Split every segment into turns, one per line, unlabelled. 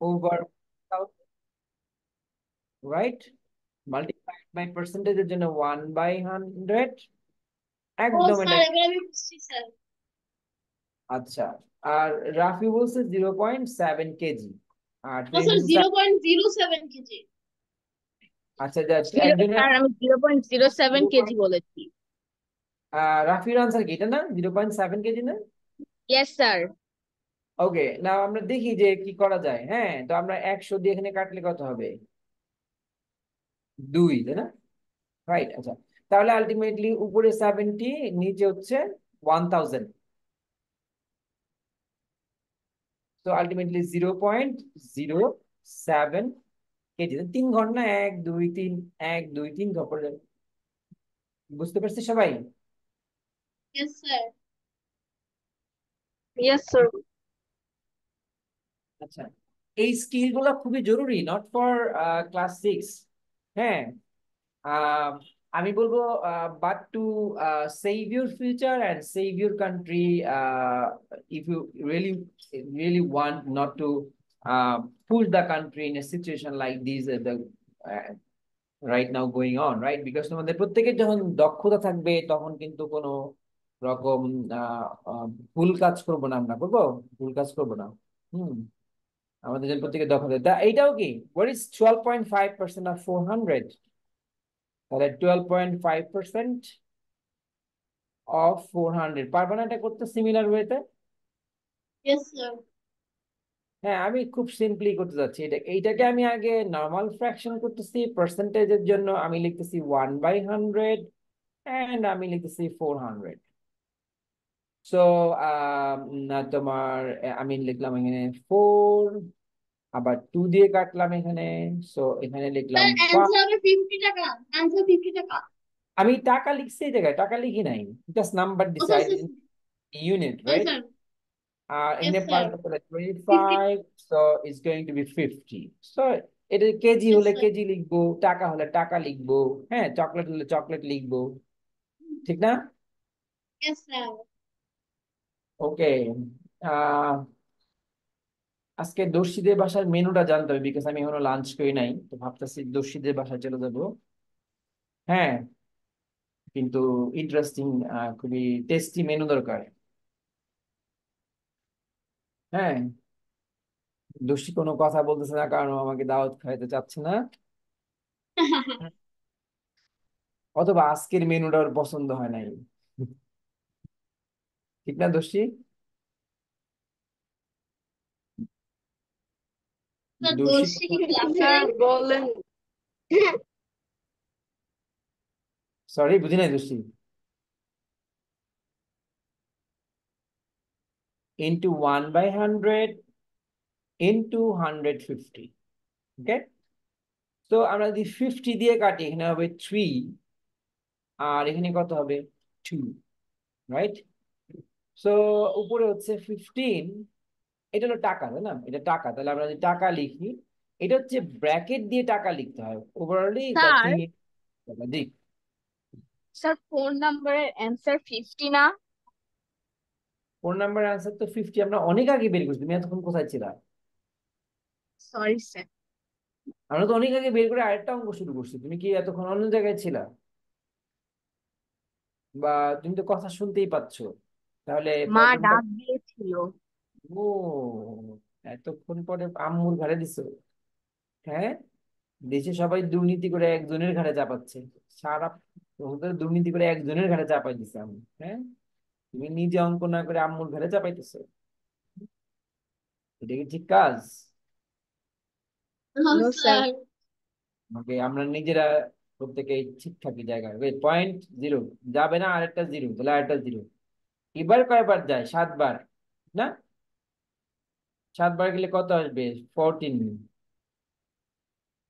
over 1000, right? Multiplied by percentage এর জন্য 1/100,
ও
একদম এটা।
স্যার, এবার আমি বুঝছি স্যার।
আচ্ছা, আর রাফি বলছে 0.7 কেজি, আর
ও
তুই
স্যার,
বলছিস
0.07 কেজি।
আচ্ছা যা
জিরো
একজনের
স্যার, আমি 0.07 কেজি বলেছি।
রাফির আনসার কি এটা না, 0.7 কেজি না?
Yes sir.
ওকে, না আমরা দেখি যে কি করা যায়। হ্যাঁ, তো আমরা 100 দিয়ে এখানে কাটলে কত হবে? 2, তাই না? রাইট। আচ্ছা, তাহলে আলটিমেটলি উপরে 70, নিচে হচ্ছে 1000। তো আলটিমেটলি 0.07 কেজি, 3 ঘন্টা, 1 2 3, 1 2 3 ঘন্টা। বুঝতে পারছি সবাই?
Yes sir.
Yes sir.
আচ্ছা, এই স্কিল গুলো খুবই জরুরি, নট ফর ক্লাস 6। হ্যাঁ, আহ, আমি বলবো, but to save your future and save your country, if you really really want not to push the country in a situation like this, the right now going on, right? Because তোমাদের প্রত্যেকের যখন দক্ষতা থাকবে তখন কিন্তু কোনো রকম আহ, আহ, ভুল কাজ করবো না, আমরা করবো ভুল কাজ করবো না। হুম, আমাদের জন্য প্রত্যেকের দক্ষতা এইটাও কি, what is 12.5% of 400? তাহলে 12.5% of 400 পারবে না এটা করতে সিমিলার ওয়েতে?
Yes sir.
হ্যাঁ, আমি খুব সিম্পলি করতে যাচ্ছি। এইটাকে আমি আগে নর্মাল ফ্র্যাকশন করতেছি, পার্সেন্টেজের জন্য আমি লিখতেছি 1/100, এন্ড আমি লিখতেছি 400। সো তোমার আমি লিখলাম এখানে 4, আবার 2 দিয়ে কাটলাম এখানে। সো এখানে লিখলাম
স্যার, অ্যান্সার হবে 50 টাকা। অ্যান্সার 50 টাকা।
আমি টাকা লিখছি এই জায়গায়, টাকা লিখি নাই, জাস্ট নাম্বার
ও
দিছি,
স্যার,
আই ইউনিট,
ও
রাইট?
স্যার।
আর
ইয়েস
এখানে
স্যার।
পাঁচ বছরে
50।
25, so it's going to be 50। So এটা কেজি
ইয়েস
হলে
স্যার।
কেজি লিখবো, টাকা হলে টাকা লিখবো, হ্যাঁ, চকলেট হলে চকলেট লিখবো, ঠিক না?
Yes sir.
ওকে, আহ আজকে দর্শীদের বাসার মেনুটা জানতে হবে, বিকজ আমি এখনো লাঞ্চ করি নাই, তো ভাবতেছি দর্শীদের বাসায় চলে যাবো। হ্যাঁ, কিন্তু ইন্টারেস্টিং, খুবই টেস্টি মেনু দরকার। হ্যাঁ, দোষী কোনো কথা বলতেছে না, কারণ ও আমাকে দাওয়াত খাইতে চাচ্ছে না, অথবা আজকের মেনুটা ওর পছন্দ হয় নাই। ঠিক না দোষী?
স্যার,
দোষী
দোষী
কথা,
কি ক্লাসে
স্যার
নেই?
বলেন।
সরি বুঝি নাই দোষী। Into 1/100 into 150। ওকে, তো আমরা যদি 50 দিয়ে কাটি, এখানে হবে 3, আর এখানে কত হবে? 2, রাইট? সো উপরে হচ্ছে 15, এটা হলো টাকা, তাই না? এটা টাকা, তাহলে আমরা যদি টাকা লিখি, এটা হচ্ছে ব্র্যাকেট দিয়ে টাকা লিখতে হয়, ওভারঅলি দ্য
স্যার,
থিং টাকা দিক।
স্যার 4 নম্বরের অ্যান্সার 50 না?
4 নাম্বার আনসার তো 50, আমরা অনেক আগে বের করছি, তুমি এতক্ষণ কোথায় ছিলা?
Sorry sir.
আমরা তো অনেক আগে বের করে আরেকটা অঙ্ক শুরু করছি, তুমি কি এতক্ষণ অন্য জায়গায় ছিলা? বা তুমি তো কথা শুনতেই পাচ্ছ, তাহলে
মা
প্রবলেমটা।
ডাক দিয়েছিল।
ও, এতক্ষণ পরে আম্মুর ঘাড়ে দিছো? হ্যাঁ, দেশে সবাই দুর্নীতি করে একজনের ঘাড়ে চাপাচ্ছে, সারা তোমাদের দুর্নীতি করে একজনের ঘাড়ে চাপাই দিছে আমি। হ্যাঁ, তুমি নিজে অঙ্ক না করে আম্মুর ঘাড়ে চাপাইতেছো, এটা কি ঠিক কাজ?
No
no sir.
Sir.
Okay, আমরা নিজেরা প্রত্যেকে ঠিক থাকি জায়গায়। 0.0 যাবে না, আরেকটা জিরো, তাহলে আরেকটা জিরো। এবার কয়বার যায়? 7 বার, না? 7 বার গেলে কত আসবে? 14।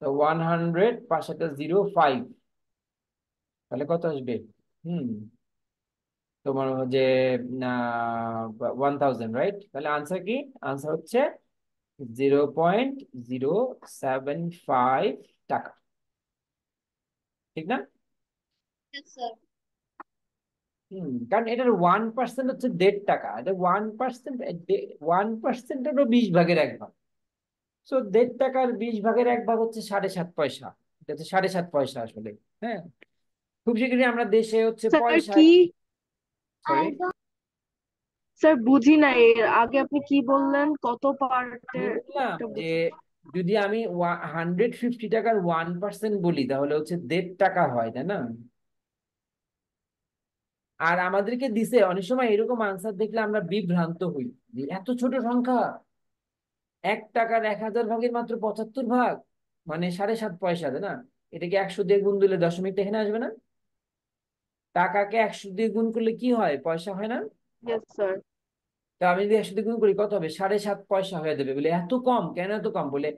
তো 100 পাশে একটা 0, 5, তাহলে কত আসবে? হুম, তোমার যে 1000, রাইট? তাহলে আনসার কি? আনসার হচ্ছে 0.075 টাকা, ঠিক না?
Yes sir.
কারণ এটার 1% হচ্ছে 1.5 টাকা, এটা 1%, 1%-এরও 20 ভাগের 1 ভাগ। সো 1.5 টাকার 20 ভাগের 1 ভাগ হচ্ছে 7.5 পয়সা। এটা হচ্ছে 7.5 পয়সা আসলে। হ্যাঁ, খুব শীঘ্রই আমরা দেশে হচ্ছে
স্যার
পয়সায়,
কি
সরি
স্যার বুঝি না, এর আগে আপনি কি বললেন, কত
আমি
পার্টের?
বললাম
এটা
যে
বুঝি।
যদি আমি 150 টাকার 1% বলি তাহলে হচ্ছে 1.5 টাকা হয়, তাই না? আর আমাদেরকে দিছে অনেক সময় এরকম আনসার দেখলে আমরা বিভ্রান্ত হই যে এত ছোট সংখ্যা, 1 টাকার 1000 ভাগের মাত্র 75 ভাগ, মানে 7.5 পয়সা, তাই না? এটাকে 100 দিয়ে গুণ দিলে দশমিকটা এখানে আসবে না? টাকাকে 100 দিয়ে গুণ করলে কি হয়, পয়সা হয় না?
Yes sir.
তা আমি যদি 100 দিয়ে গুণ করি কত হবে, 7.5 পয়সা হয়ে যাবে। বলে এত কম কেন, এত কম? বলে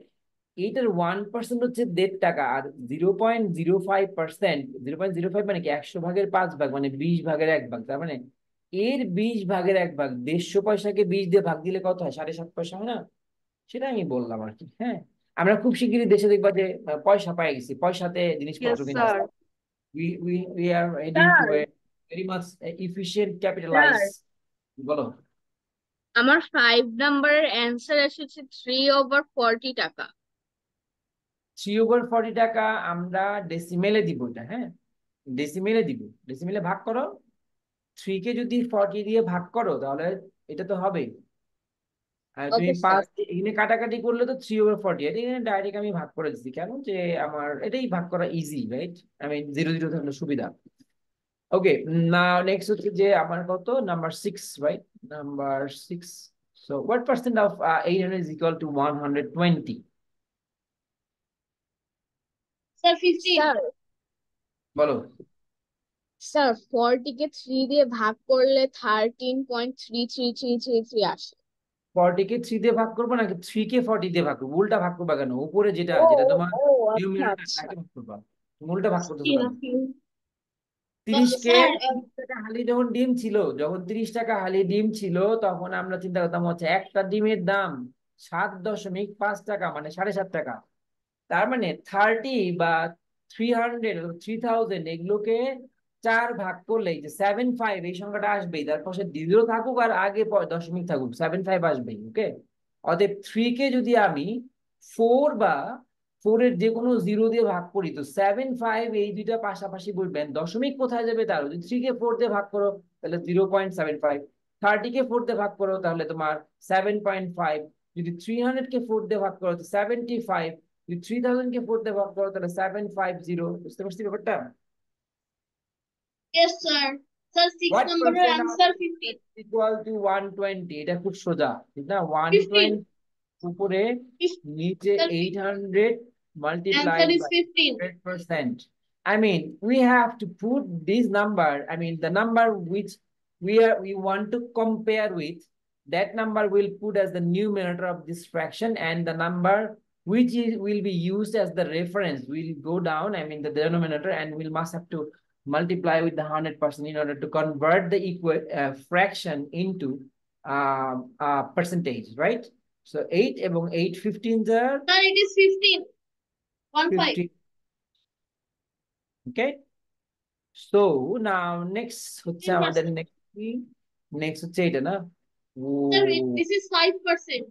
এইটার 1% হচ্ছে 1.5 টাকা, আর 0.05%, 0.05 মানে কি 100 ভাগের 5 ভাগ, মানে 20 ভাগের 1 ভাগ, তার মানে এর 20 ভাগের 1 ভাগ, 150 পয়সাকে 20 দিয়ে ভাগ দিলে কত হয়, 7.5 পয়সা হয় না? সেটা আমি বললাম আর কি। হ্যাঁ, আমরা খুব শিগগিরই দেশে দেখবা যে পয়সা পেয়ে গেছি, পয়সাতে জিনিসপত্র
ইয়েস
কিনা।
Sir.
we are heading to
sir,
a very much efficient
sir,
capitalize। বলো।
আমার 5 নাম্বারের অ্যান্সার এসেছে 3/40 টাকা।
3/40 টাকা আমরা ডেসিমেলে দিব এটা। হ্যাঁ, ডেসিমেলে দিব, ডেসিমেলে ভাগ করো। 3 কে যদি 40 দিয়ে ভাগ করো তাহলে এটা তো হবে। আর তুমি
ওকে স্যার।
5 এখানে কাটাকাটি করলে তো 3/40, এটা এখানে ডাইরেক্ট আমি ভাগ করে দিচ্ছি। কেন যে আমার এটাই ভাগ করা ইজি, রাইট? আমি 0 0 থাকলে সুবিধা। ওকে, না নেক্সট হচ্ছে যে আমার কত, number 6, right? Number 6, so what percent of 800 is equal to 120?
Sir, 15.
Sir,
বলো।
স্যার 40 কে 3 দিয়ে ভাগ করলে 13.333333 আসে।
40 কে 3 দিয়ে ভাগ করবো নাকি 3 কে 40 দিয়ে ভাগ করবো? উল্টা ভাগ করবা কেন? উপরে যেটা,
ও,
যেটা তোমার
ও, আচ্ছা
নিউমিনেটর
আচ্ছা।
তাকে ভাগ করবা। তুমি উল্টা ভাগ করতেছো
Fifteen,
কেন?
fifteen.
30 কে
Sir,
30 টাকা হালি যখন ডিম ছিল, যখন 30 টাকা হালি ডিম ছিল, তখন আমরা চিন্তা করতাম হচ্ছে একটা ডিমের দাম 7.5 টাকা, মানে 7.5 টাকা। তার মানে 30 বা 300, 3000 এগুলোকে 4 ভাগ করলে এই যে 75, এই সংখ্যাটা আসবেই। তার পাশে জিরো থাকুক আর আগে দশমিক থাকুক, 75 আসবেই। ওকে, অতএব 3 কে যদি আমি 4 বা 4 এর যে কোনো 0 দিয়ে ভাগ করি তো 75, এই দুইটা পাশাপাশি বলবেন, দশমিক কোথায় যাবে তার, যদি 3 কে 4 দিয়ে ভাগ করো তাহলে 0.75, 30 কে 4 দিয়ে ভাগ করো তাহলে তোমার 7.5, যদি 300 কে 4 দিয়ে ভাগ করো তো 75, যদি 3000 কে 4 দিয়ে ভাগ করো তাহলে 750। বুঝতে পারছি ব্যাপারটা?
yes, sir. Sir, six
What
number
percent of
answer 15.
equal to 120? এটা খুব সোজা, ঠিক না?
15.
120 উপরে নিচে
Sir,
800
answer
multiplied
is
by
15.
100%. I mean, we have to put this number, I mean, the number which we want to compare with, that number will put as the numerator of this fraction, and the number which will be used as the reference will go down, I mean, the denominator, and we'll must have to multiply with the 100% in order to convert the equal fraction into percentage, right? So 8 এবং 8 15s are
Sir, it is 15. 1 5.
50. Okay, so now next হচ্ছে আমাদের
15%.
next হচ্ছে এটা না? ও,
Sir, this is 5%.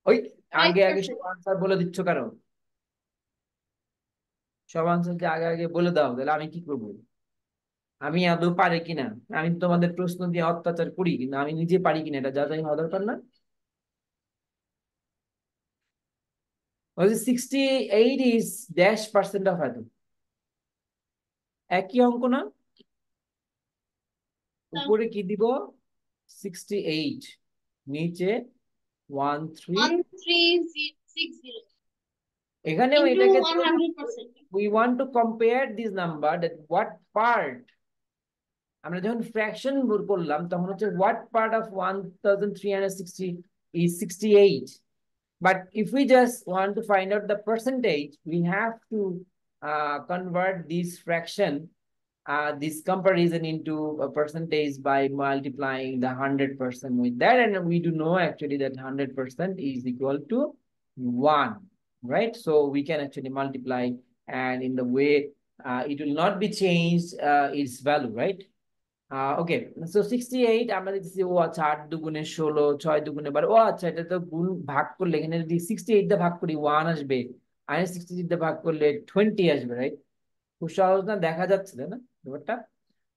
ওই আগে আগে
5%.
সব আনসার বলে দিচ্ছ কারণ, সব আনসার যে আগে আগে বলে দাও তাহলে আমি কি করবো? আমি আদৌ পারি কিনা, আমি তোমাদের প্রশ্ন দিয়ে অত্যাচার করি কিনা, আমি নিজে পারি কিনা এটা যাচাই হওয়া দরকার না? ওই 68 is dash percent of এত, একই অঙ্ক না?
Sir,
উপরে কি দিব? 68, নিচে 13।
1360
এখানেও
into
এটাকে
100%.
we want to compare this number, that what part, আমরা যখন ফ্র্যাকশন করলাম তখন হচ্ছে what part of 1360 is 68, but if we just want to find out the percentage we have to convert this fraction, this comparison into a percentage by multiplying the 100% with that, and we do know actually that 100% is equal to 1, right? So we can actually multiply, and in the way it will not be changed its value, right? Okay, so 68 আমরা দেখতেছি, ও আচ্ছা 8 দুগুণে 16, 6 দুগুণে 12, ও আচ্ছা এটা তো গুণ ভাগ করলে এখানে যদি 68 দিয়ে ভাগ করি 1 আসবে, আর 68 দিয়ে ভাগ করলে 20 আসবে, রাইট? খুব সহজ না, দেখা যাচ্ছে তাই না ব্যাপারটা?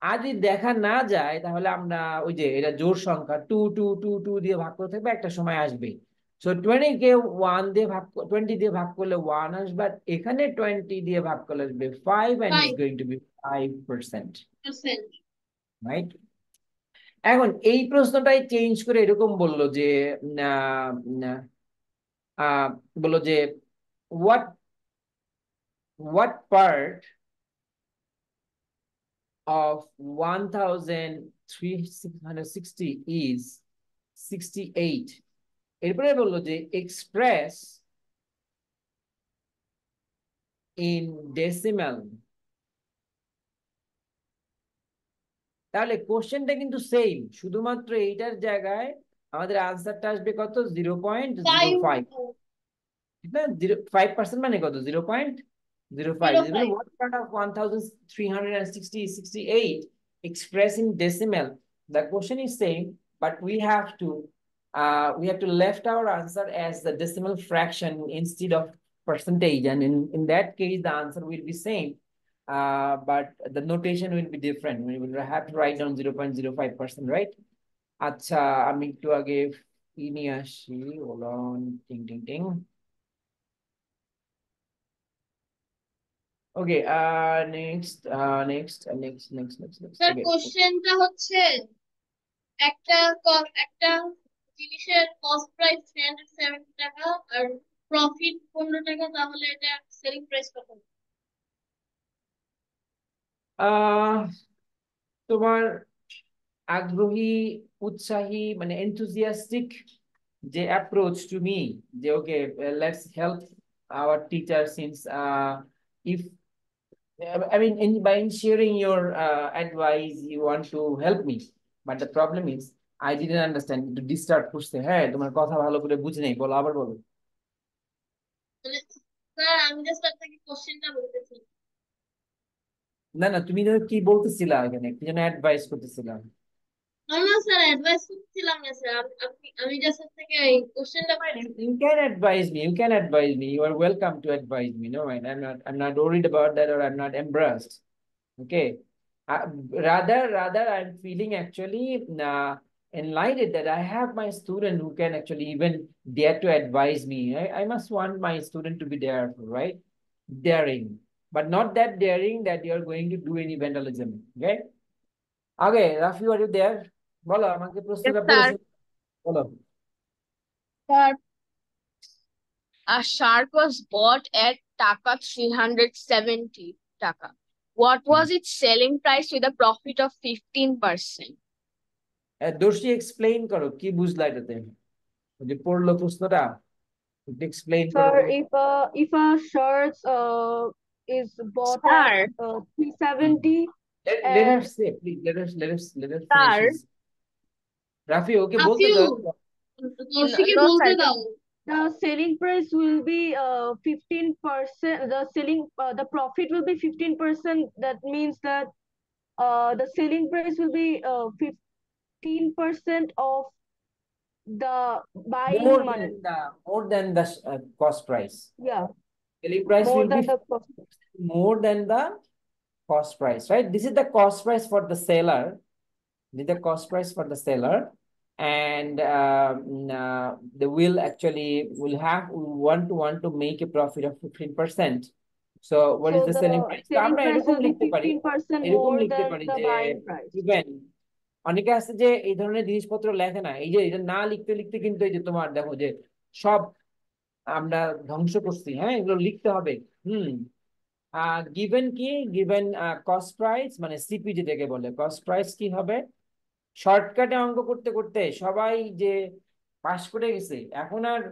আর যদি দেখা না যায় তাহলে আমরা ওই যে এটা জোড় সংখ্যা 2 2 2 2 দিয়ে ভাগ করে থাকবে, একটা সময় আসবে। সো 20 কে 1 দিয়ে ভাগ 20 দিয়ে ভাগ করলে 1 আসবে, আর এখানে 20 দিয়ে ভাগ করলে আসবে 5, and it's
5%.
going to be 5%, right? এখন এই প্রশ্নটাই চেঞ্জ করে এরকম বললো যে আহ, আহ, বললো যে what what part of 1360 is 68? এরপরে বললো যে express in decimal। তাহলে কোশ্চেনটা কিন্তু সেম, শুধুমাত্র এইটার জায়গায় আমাদের আনসারটা আসবে কত, 0.05।
5.
ঠিক না? 5% মানে কত, 0.05।
05.
what part of 1360 is 68 expressed in decimal? The question is same, but we have to left our answer as the decimal fraction instead of percentage, and in that case the answer will be same, but the notation will be different. We will have to write down 0.05%, right? আচ্ছা, আমি একটু আগে নিয়ে আসি, hold on, টিং টিং টিং। Okay, next.
Sir
Okay.
কোশ্চেনটা হচ্ছে একটা একটা জিনিসের কস্ট প্রাইস 370 টাকা আর প্রফিট 15 টাকা, তাহলে এটা সেলিং প্রাইস কত?
আহ তোমার আগ্রহী, উৎসাহী, মানে enthusiastic যে approach to me, যে okay, let's help our teacher, since if I mean, by sharing your advice, you want to help me. But the problem is, I didn't understand. To disturb করছে, হ্যাঁ তোমার কথা ভালো করে বুঝি নাই, বলো আবার বলো।
মানে স্যার আমি জাস্ট আপনাকে কোশ্চেনটা বলতেছি।
না না, তুমি ধরো কি বলতেছিলা, এখানে কি যেন অ্যাডভাইস করতেছিলা।
না না স্যার, অ্যাডভাইস করছিলাম না স্যার, আমি জাস্ট আপনাকে এই কোশ্চেনটা
Fine,
বলতেছি।
you can advise me. You can advise me. You are welcome to advise me. No, and I'm not worried about that, or I'm not embarrassed. Okay. Rather, I'm feeling actually enlightened that I have my student who can actually even dare to advise me. I must want my student to be there, right? Daring, but not that daring that you're going to do any vandalism. Okay. Okay, Rafi, are you there? বলো আমাকে
Yes,
প্রশ্নটা
sir.
পড়েছো, বলো।
Sir, a shark was bought at Taka 370 Taka. What was its selling price with a profit of 15%?
দর্শী explain করো, কি বুঝলা এটাতে, ওই যে পড়লো প্রশ্নটা, একটু এক্সপ্লেইন করো
Sir,
তো।
if a shirt is bought at
Sir.
370
Let her
and
say, please. Let her finish
sir,
his. Rafi, ওকে বলতে
আফিউ,
দাও।
দর্শীকে
no
বলতে
sir,
দাও।
the selling price will be 15%. The profit will be 15%. That means that the selling price will be 15% of the buying
More
money.
than the cost price.
Yeah,
Selling price
more
will
than
be
the cost.
more than the cost price, right? This is the cost price for the seller. This is the cost price for the seller, and they will actually will want to make a profit of 15%. So what is
So
the selling
the
price? তো
selling
আমরা
price
এরকম
will be
লিখতে পারি,
15%
এরকম
more
লিখতে
than
পারি
the
যে
buying price.
Even অনেকে আছে যে এই ধরনের জিনিসপত্র লেখে না, এই যে এটা না লিখতে লিখতে কিন্তু এই যে তোমার দেখো যে সব আমরা ধ্বংস করছি, হ্যাঁ এগুলো লিখতে হবে। হুম। গিভেন কি, গিভেন কস্ট প্রাইস মানে সিপি যেটাকে বলে, কস্ট প্রাইস কি হবে, শর্টকাটে অঙ্ক করতে করতে সবাই যে পাশ করে গেছে, এখন আর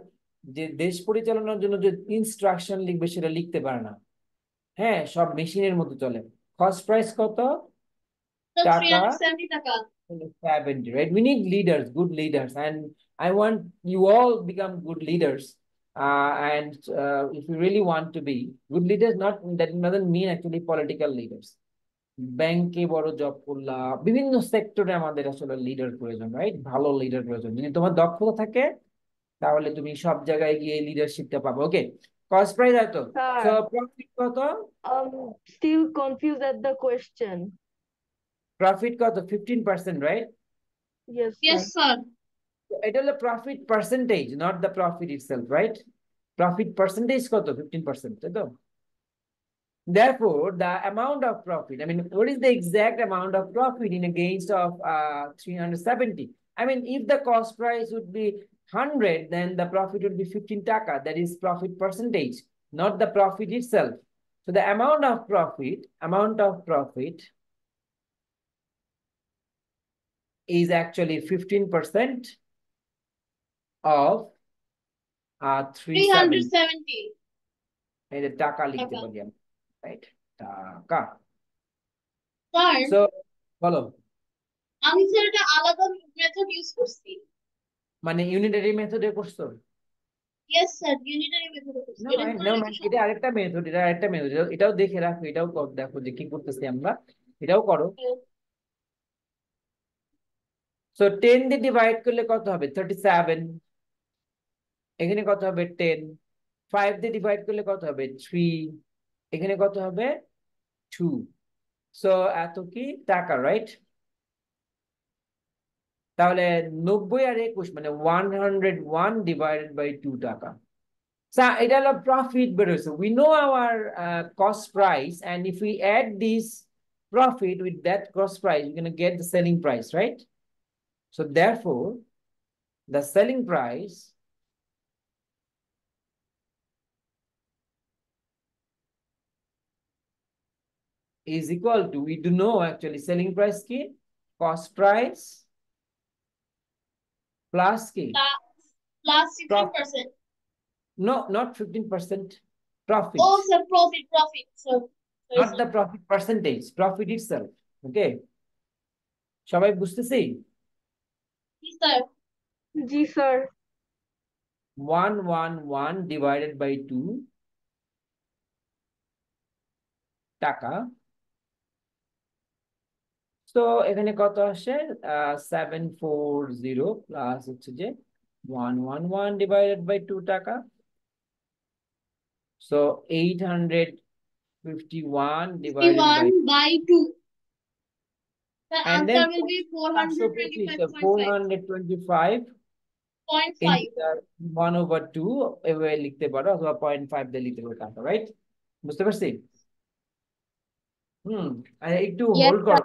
যে দেশ পরিচালনার জন্য যে ইনস্ট্রাকশন লিখবে সেটা লিখতে পারে না। হ্যাঁ, সব মেশিনের মতো চলে। কস্ট প্রাইস কত টাকা,
370 টাকা।
70, right? We need leaders, good leaders, and I want you all become good leaders. And if you really want to be good leaders, not that doesn't mean actually political leaders. ব্যাংকে বড় job করলা, বিভিন্ন সেক্টরে আমাদের আসলে leader প্রয়োজন, right? ভালো leader প্রয়োজন। যদি তোমার দক্ষতা থাকে তাহলে তুমি সব জায়গায় গিয়ে লিডারশিপটা পাবে। ওকে, কস্ট প্রাইস এত। সো
Sir,
প্রফিট কত?
still confused at the question.
Profit কত? 15%, right?
Yes,
yes
sir.
Sir.
এটা হলো profit percentage, not the profit itself, right? Profit percentage কত? 15%, তাই তো? Therefore, the amount of profit, I mean, what is the exact amount of profit in against of 370? I mean, if the cost price would be 100, then the profit would be 15 taka. That is profit percentage, not the profit itself. So the amount of profit is actually 15% of 370.
370
এটা টাকা লিখতে
টাকা।
পারি আমি, right? টাকা।
Sir,
so বলো।
আমি sir এটা আলাদা মেথড ইউজ করছি।
মানে ইউনিটারি মেথডে করছো?
ইয়েস স্যার, ইউনিটারি মেথড করছি।
না
এটা
ম্যাম,
করে
না
নাকি
ম্যাম, এটা
সম্ভব?
আরেকটা মেথড, এটা আরেকটা মেথড, এটাও দেখে রাখো, এটাও দেখো যে কি করতেছি আমরা, এটাও করো। সো 10 দিয়ে ডিভাইড করলে কত হবে? 37। এখানে কত হবে? 10। 5 দিয়ে ডিভাইড করলে কত হবে? 3। এখানে কত হবে? 2। সো এত কি টাকা, রাইট? তাহলে 90 আর 21 মানে 101 ডিভাইডেড বাই 2 টাকা। এটা হলো profit বেরোছে। We know our cost price, and if we add this profit with that cost price, we're going to get the selling price, right? So therefore, the selling price is equal to, we do know actually selling price ki cost price plus ki
plus
profit.
15%।
No, not 15%,
ও
profit,
sir, profit sir.
not the profit percentage, profit itself. Okay, সবাই বুঝতেছি?
জি sir.
Ji, sir.
111 divided by 2 টাকা। তো এখানে কত আসে? 740 plus হচ্ছে যে 111 ডিভাইডেড বাই 2 টাকা। So 851 divided by,
51 by 2। The
and then
answer will be
425
425.5.
1/2 এভাবে লিখতে পারো, অথবা 0.5 দিয়ে লিখতে পারো টাকা, রাইট? বুঝতে পারছি? একটু
Yes,
হোল্ড
sir.
করো।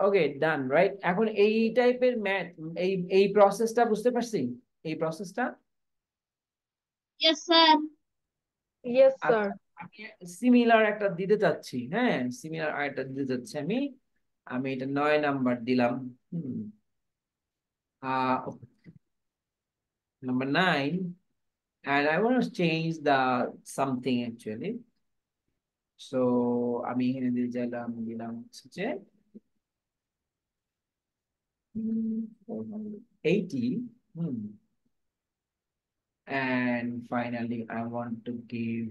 ওকে, ডান, রাইট? এখন এই টাইপের ম্যাথ, এই এই প্রসেসটা বুঝতে পারছি, এই প্রসেসটা।
Yes, sir.
Yes,
আচ্ছা,
sir.
আমি সিমিলার একটা দিতে চাচ্ছি, হ্যাঁ, সিমিলার একটা দিতে চাচ্ছি আমি। আমি এটা 9 নাম্বার দিলাম। Number 9, and I want to change the something actually. So আমি এখানে দিলাম হচ্ছে যে 80, and finally I want to give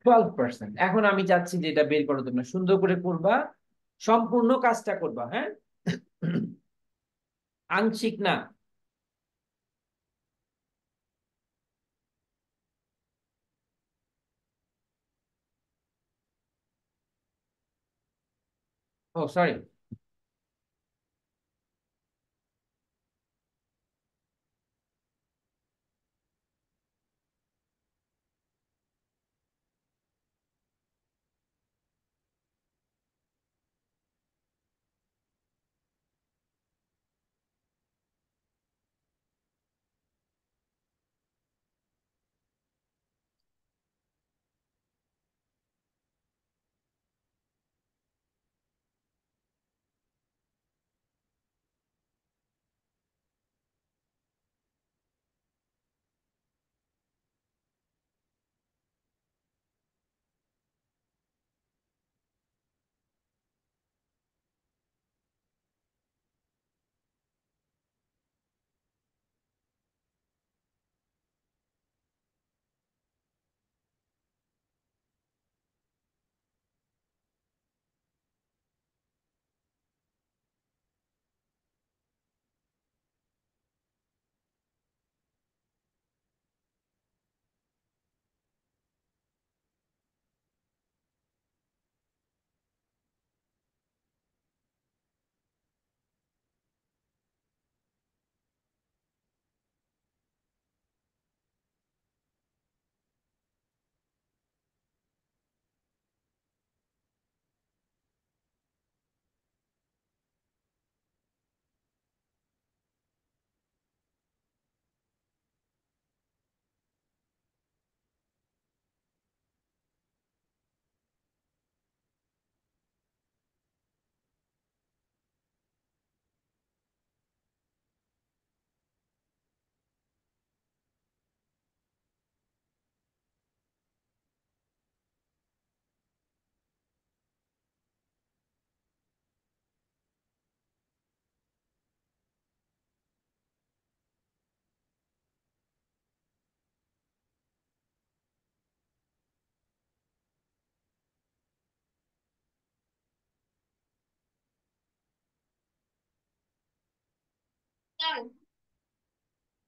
12%। এখন আমি চাচ্ছি যে এটা বের করো, তোমরা সুন্দর করে করবা, সম্পূর্ণ কাজটা করবা, হ্যাঁ? আংশিক না। ও সরি,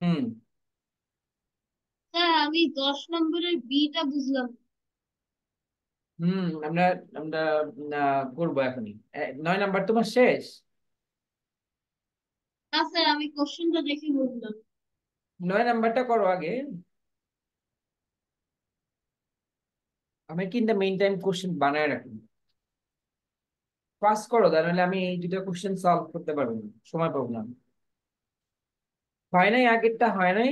হুম
স্যার আমি 10 নম্বরের বিটা বুঝলাম না।
হুম আমরা আমরা করবো এখনই। 9 নাম্বার তোমার শেষ?
না স্যার আমি কোশ্চেনটা দেখে বুঝলাম।
9 নাম্বারটা করো আগে। আমি কিন্তু মেইন টাইম কোশ্চেন বানায় রাখি, পাস করো, তা নাহলে আমি এই দুটো কোশ্চেন সলভ করতে পারবো না, সময় পাবো না। হয় নাই, আগেরটা হয় নাই।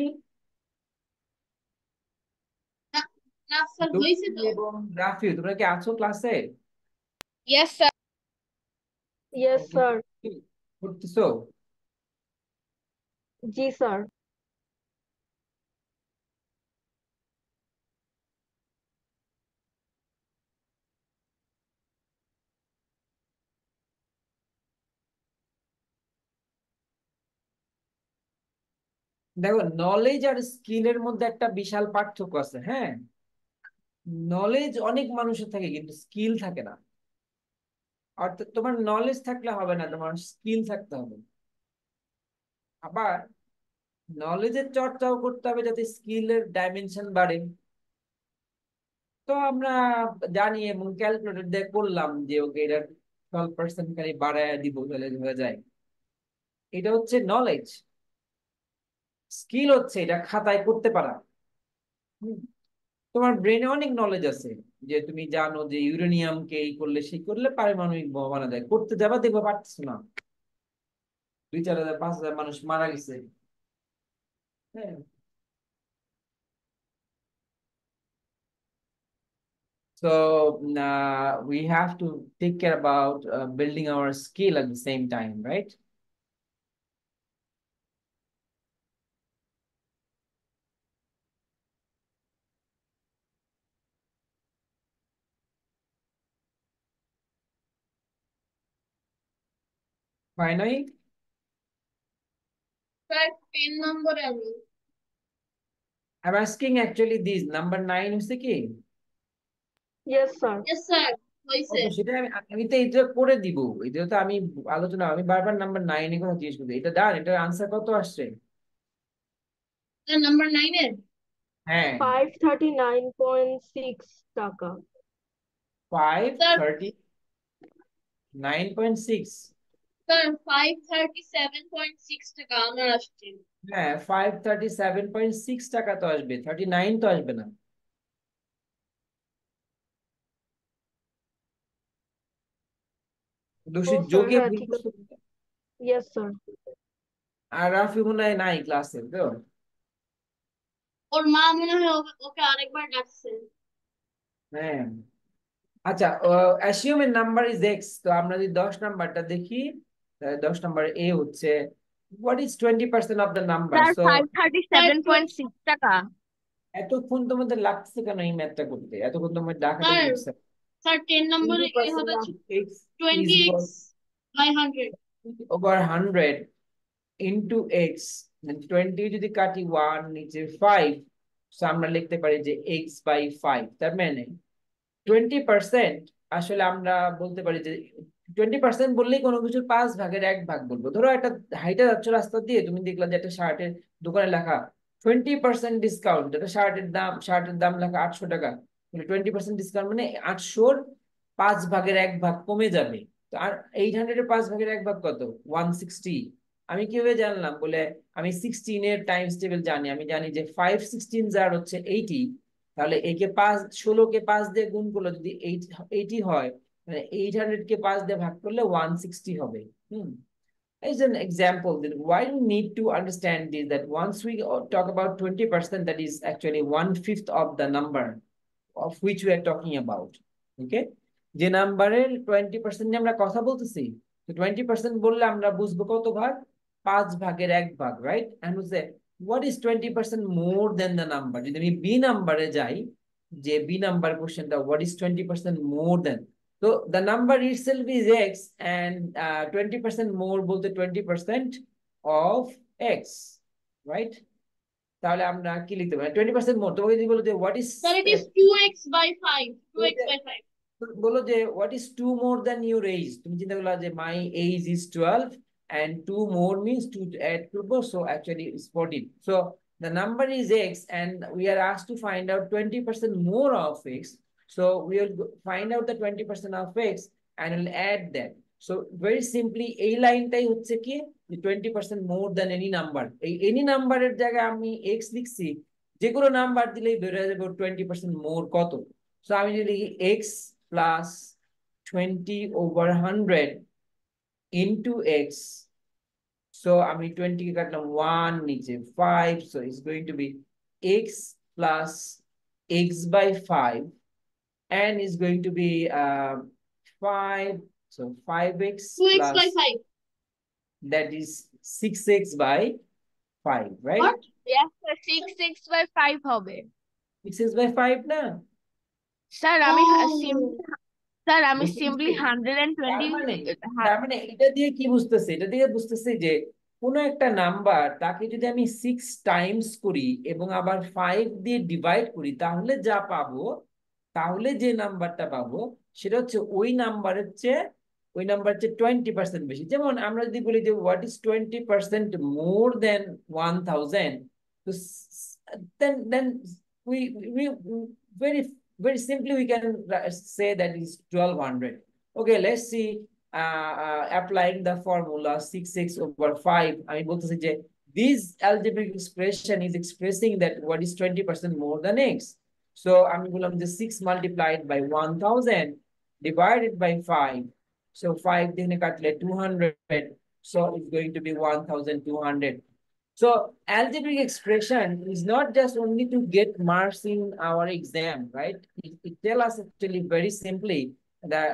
না না স্যার হয়েছে
লক্ষ্মী
তো।
এবং রাফি, তোমরা কি আছো ক্লাসে?
Yes, sir.
Yes, sir.
করতেছো?
জি স্যার।
দেখো, নলেজ আর স্কিলের মধ্যে একটা বিশাল পার্থক্য আছে, হ্যাঁ। নলেজ অনেক মানুষের থাকে কিন্তু স্কিল থাকে না। অর্থাৎ তোমার নলেজ থাকলে হবে না, তোমার স্কিল থাকতে হবে। আবার নলেজের চর্চাও করতে হবে যাতে স্কিলের ডাইমেনশন বাড়ে। তো আমরা জানি এবং ক্যালকুলেটর দিয়ে করলাম যে ওকে এটা 12% খালি বাড়ায় দিব তাহলে হয়ে যায়। এটা হচ্ছে নলেজ। স্কিল হচ্ছে এটা খাতায় করতে পারা। হুম। তোমার ব্রেনে অনেক নলেজ আছে, যে তুমি জানো যে ইউরেনিয়ামকে এই করলে সেই করলে পারমাণবিক বোমা বানানো যায়, করতে যাবা দেখবা পারতেছো না, 2-4 হাজার 5 হাজার মানুষ মারা গেছে। হ্যাঁ। So we have to take care about building our skill at the same time, right? Finally,
sir 10 নম্বরে আমি।
I'm asking actually this number 9 হচ্ছে কি?
Yes sir.
ইয়েস স্যার হয়েছে।
তো সেটা আমি তো এটা করে দিব, এটা তো আমি আলোচনা, আমি বারবার নাম্বার 9 এর কথা জিজ্ঞেস করছি, এটা ডান, এটার আনসার কত আসছে?
স্যার নাম্বার 9-এর
হ্যাঁ,
539.6 টাকা।
Five
sir
thirty 9.6।
স্যার 537.6 টাকা আমার আসছে।
হ্যাঁ, 537.6 টাকা তো আসবে, 39 তো আসবে না।
ও
দোষী
স্যার,
যোগে
হ্যাঁ
ভুল
ঠিক
করছো।
আছে। Yes sir.
আর রাফি মনে হয় নাই ক্লাসে তো।
ওর মা মনে হয় ওকে আরেকবার ডাকছে।
হ্যাঁ, আচ্ছা, অ্যাসিউম এর নাম্বার ইজ এক্স, তো আমরা যদি 10 নাম্বারটা দেখি, 10 নাম্বার এ হচ্ছে what is 20% of the number.
Sir,
so
five
sir
thirty-seven point six টাকা.
এতক্ষণ তোমাদের লাগছে কেন এই ম্যাথটা করতে, এতক্ষণ তোমার ডাকাডাকি
স্যার
করছে?
স্যার 10 নম্বরে
টোয়েন্টি
এ
পার্সেন্ট
হবে
of X is
20x
equal
by 100।
Over 100 into X. 20 যদি কাটি 1 নিচে 5, তো আমরা লিখতে পারি যে এক্স বাই 5। তার মানে 20% আসলে আমরা বলতে পারি যে 20% বললেই কোনো কিছুর 5/1 বলবো। ধরো একটা হাইটে যাচ্ছ রাস্তা দিয়ে, তুমি দেখলা যে একটা শার্টের দোকানে লেখা 20% ডিসকাউন্ট, একটা শার্টের দাম লেখা 800 টাকা। 20% ডিসকাউন্ট মানে 800-র 5/1 কমে যাবে। তো আর 800-এর 5/1 কত? 160। আমি কিভাবে জানলাম বলে, আমি 16-এর টাইমস টেবিল জানি, আমি জানি যে 5 16 যার হচ্ছে 80, তাহলে একে 16কে 5 দিয়ে গুণ করলে যদি 80 হয়, মানে 800-কে 5 দিয়ে ভাগ করলে 160 হবে। হুম। As an example, then why do we need to understand this, that once we talk about 20%, that is actually 1/5 of the number of which we are talking about. Okay, যে নাম্বারের 20% নিয়ে আমরা কথা বলতেছি, তো 20% বললে আমরা বুঝবো কত ভাগ? 5/1 রাইট? এন্ড হচ্ছে what is 20% more than the number. যদি আমি বি নাম্বারে যাই, যে বি নাম্বার কোশ্চেনটা হোয়াট ইজ 20% মোর দেন, তো the number itself is X, and 20% more বলতে 20% অফ এক্স, রাইট? তাহলে আমরা কি লিখতে পারি? 20% মোর, তোমাকে যদি বলো যে what is,
sir it is 2x by 5, 2x by 5।
বলো যে what is 2 more than your age, তুমি চিন্তা করলা যে my age is 12, and 2 more means 2 to add to both, so actually it's 14. So the number is x and we are asked to find out 20% more of x. So we will find out the 20% of x and we'll add that. So very simply এই লাইনটাই হচ্ছে কি 20% more than any number, এই any number এর জায়গায় আমি x লিখছি, যে কোনো নাম্বার দিলেই বের হয়ে যাবে 20% more কত। সো আমি যদি লিখি x plus 20 over 100 into x, so আমি 20 কে কাটলাম 1 নিচে 5, so it's going to be x plus x by 5 and is going to be 5, so 5x
2x
plus
by 5.
that is 6x by 5, right?
What?
Yes, sir, 6/5 হবে।
6x by 5 না?
Sir
Oh,
আমি simply
বুঝতে পারছি?
120
তার মানে এটা দিয়ে কি বুঝতেছে, এটা দিয়ে বুঝতেছে যে কোনো একটা নাম্বার তাকে যদি আমি 6 টাইমস করি এবং আবার 5 দিয়ে ডিভাইড করি, তাহলে যা পাবো, তাহলে যে নাম্বারটা পাবো সেটা হচ্ছে ওই নাম্বারের চেয়ে 20% বেশি। যেমন আমরা যদি বলি যে হোয়াট ইজ 20% মোর দেন 1000, তো then we very very simply we can say that is 1200. Okay, let's see applying the formula 6x over 5. আমি বলতেছি যে this algebraic expression is expressing that what is 20% more than x. So আমি বললাম যে 6 multiplied by 1000 divided by 5. So 5 দিয়ে কাটলে 200, so it's going to be 1200. So algebraic expression is not just only to get marks in our exam, right? It tells us actually very simply that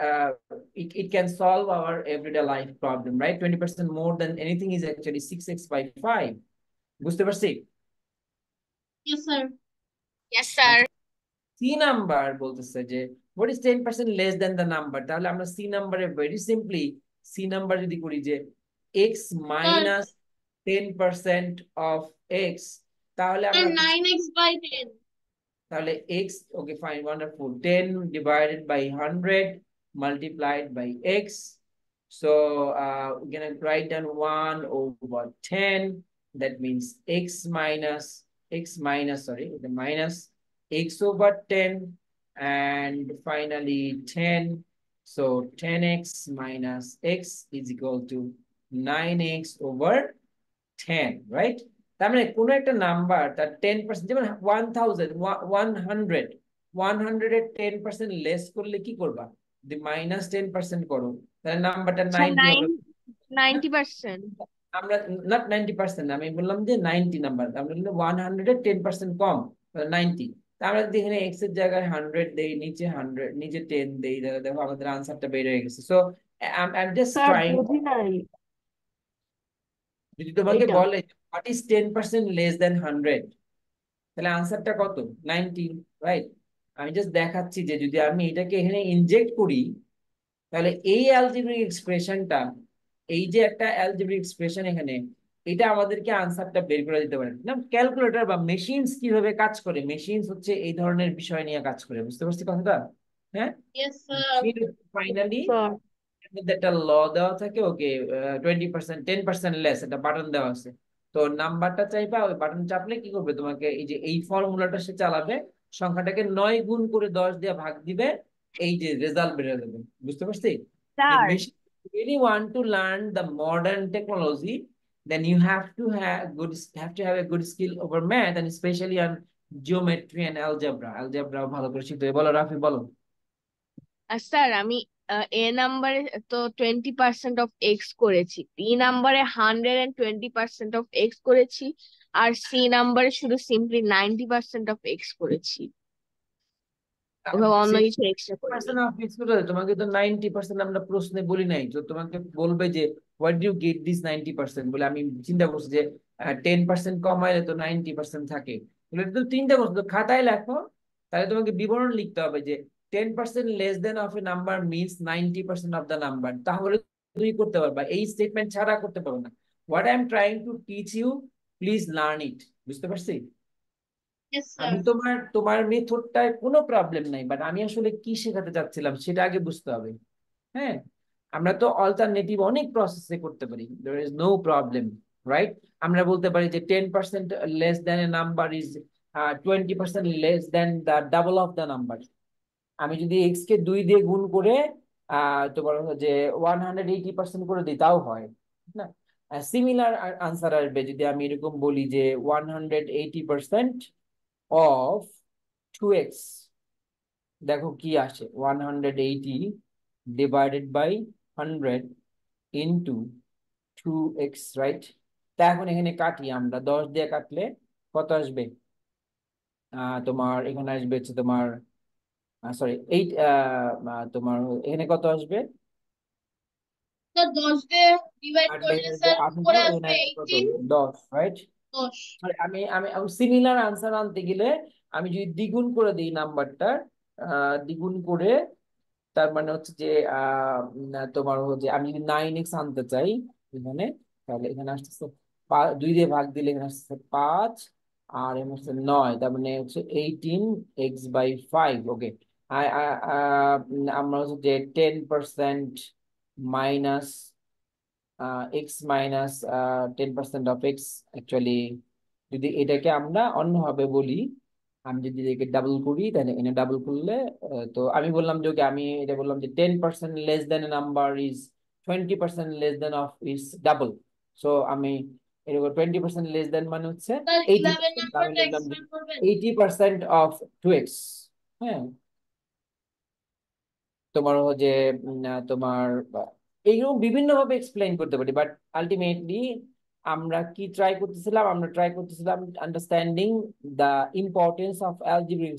it can solve our everyday life problem, right? 20% more than anything is actually 6x by 5. বুঝতে পারছি?
yes, sir.
Yes, sir.
C number বলতেছে যে what is 10% less than the number, তাহলে আমরা C নাম্বারে very simply C number যদি করি যে x minus 10% of x, তাহলে
Sir,
আমরা
9x by 10.
তাহলে x, okay fine, wonderful, 10 divided by 100 multiplied by x. So we're gonna write down 1 over 10, that means x minus sorry the minus x over 10 and finally 10, so 10x minus x is equal to 9x over 10, right? তার মানে কোনো একটা number তার 10%, যেমন 100 এর 10% less করলে কি করবা, যদি মাইনাস 10% করো তাহলে নাম্বারটা
স্যার
90 হবে।
90%।
আমরা নট 90%, আমি বললাম যে 90 নাম্বার, আমরা বললাম 100 এর 10% কম, 90। তা আমরা যদি এখানে x এর জায়গায় 100 দেই, নিচে 100 নিচে 10 দেই, দেখো আমাদের আনসারটা বের হয়ে গেছে। So I am just
sir
trying,
বুঝি নাই
যদি তোমাকে
এইটা।
বলে হোয়াট ইজ 10% লেস দেন 100, তাহলে আনসারটা কত, 90, রাইট? আমি জাস্ট দেখাচ্ছি যে যদি আমি এটাকে এখানে ইনজেক্ট করি, তাহলে এই অ্যালজেব্রিক এক্সপ্রেশনটা, এই যে একটা অ্যালজেব্রিক এক্সপ্রেশন এখানে, এটা আমাদেরকে আনসারটা বের করে দিতে পারে না। ক্যালকুলেটর বা মেশিনস কিভাবে কাজ করে, মেশিনস হচ্ছে এই ধরনের বিষয় নিয়ে কাজ করে, বুঝতে পারছি কথাটা? হ্যাঁ,
Yes, sir.
ফাইনালি
স্যার
একটা ল দেওয়া থাকে, ওকে 20% 10% লেস, একটা বাটন দেওয়া আছে, তো নাম্বারটা চাইবা, ওই বাটন চাপলে কি করবে, তোমাকে এই যে এই ফর্মুলাটা সে চালাবে, সংখ্যাটাকে 9 গুণ করে 10 দিয়ে ভাগ দিবে, এই যে রেজাল্ট বের হয়ে যাবে। বুঝতে পারছি?
Sir
Really want to learn the modern technology, then you have to have a good skill over math and especially on geometry and algebra ভালো করে শিখতে হবে। বলো রাফি, বলো।
স্যার আমি এ নাম্বারে তো 20% অফ এক্স করেছি, বি নাম্বারে 120% অফ এক্স করেছি, আর সি নাম্বারে শুধু সিম্পলি 90% অফ এক্স করেছি, ওভাবে অন্য কিছু এক্সট্রা করিনি।
তোমাকে তো 90% আমরা প্রশ্নে বলি নাই, তো তোমাকে বলবে যে what do you get this 90% বলে, আমি চিন্তা করছি যে 10% কমাইলে তো 90% থাকে, বলে তো চিন্তা করছো, তো খাতায় লেখো, তাহলে তোমাকে বিবরণ লিখতে হবে যে 10% less than of A number means 90% of the number, তাহলে তুমি করতে পারবা, এই স্টেটমেন্ট ছাড়া করতে পারবে না। What I am trying to teach you, please learn it. বুঝতে পারছি?
Yes,
আমি
sir.
তোমার তোমার মেথডটায় কোনো প্রবলেম নাই, বাট আমি আসলে কি শেখাতে চাচ্ছিলাম সেটা আগে বুঝতে হবে। হ্যাঁ, আমরা তো অল্টারনেটিভ অনেক প্রসেসে করতে পারি, there is no problem, right? আমরা বলতে পারি যে 10% less than a number is 20% less than the double of the number. আমি যদি x কে 2 দিয়ে গুণ করে তোমার যে 180% করে দিই তাও হয় না। সিমিলার আনসার আসবে যদি আমি এরকম বলি যে 180% অফ 2x। দেখো কি আসে, 180 divided by 100 into 2x, right? তা এখন এখানে কাটি আমরা, 10 দিয়ে কাটলে কত আসবে? তোমার এখানে আসবে হচ্ছে তোমার সরি 8, তোমার এখানে কত আসবে?
স্যার 10 দিয়ে ডিভাইড
আর
করলে
এখানে
স্যার
18,
উপরে
এখানে
আসবে
আসবে কত?
18,
10, রাইট?
10।
আমি আমি সিমিলার আনসার আনতে গেলে আমি যদি দ্বিগুণ করে দিই নাম্বারটা, দ্বিগুণ করে, তার মানে হচ্ছে যে তোমার হচ্ছে আমি যদি 9x আনতে চাই এখানে, তাহলে এখানে আসতেছে 2 দিয়ে ভাগ দিলে এখানে আসতেছে 5, আর এখানে হচ্ছে 9, তার মানে হচ্ছে 18x/5। ওকে, আমরা হচ্ছে যে 10% minus x minus 10% of x. Actually যদি এটাকে আমরা অন্যভাবে বলি, আমি যদি এটাকে ডাবল করি তাহলে এনে ডাবল করলে তো আমি বললাম যে ওকে, আমি এটা বললাম যে 10% less than A number is 20% less than of is double. So আমি এরকম 20% লেস দেন মানে হচ্ছে
স্যার 11
80%, আমি
নাম্বারটা
লিখলাম যে
এক্সপ্লেন করবেন?
80% অফ 2x। হ্যাঁ, তোমার যে তোমার এইরকম বিভিন্ন ভাবে এক্সপ্লেইন করতে পারি, বাট আলটিমেটলি আমরা কি ট্রাই করতেছিলাম? আমরা ট্রাই করতেছিলাম understanding the importance of algebraic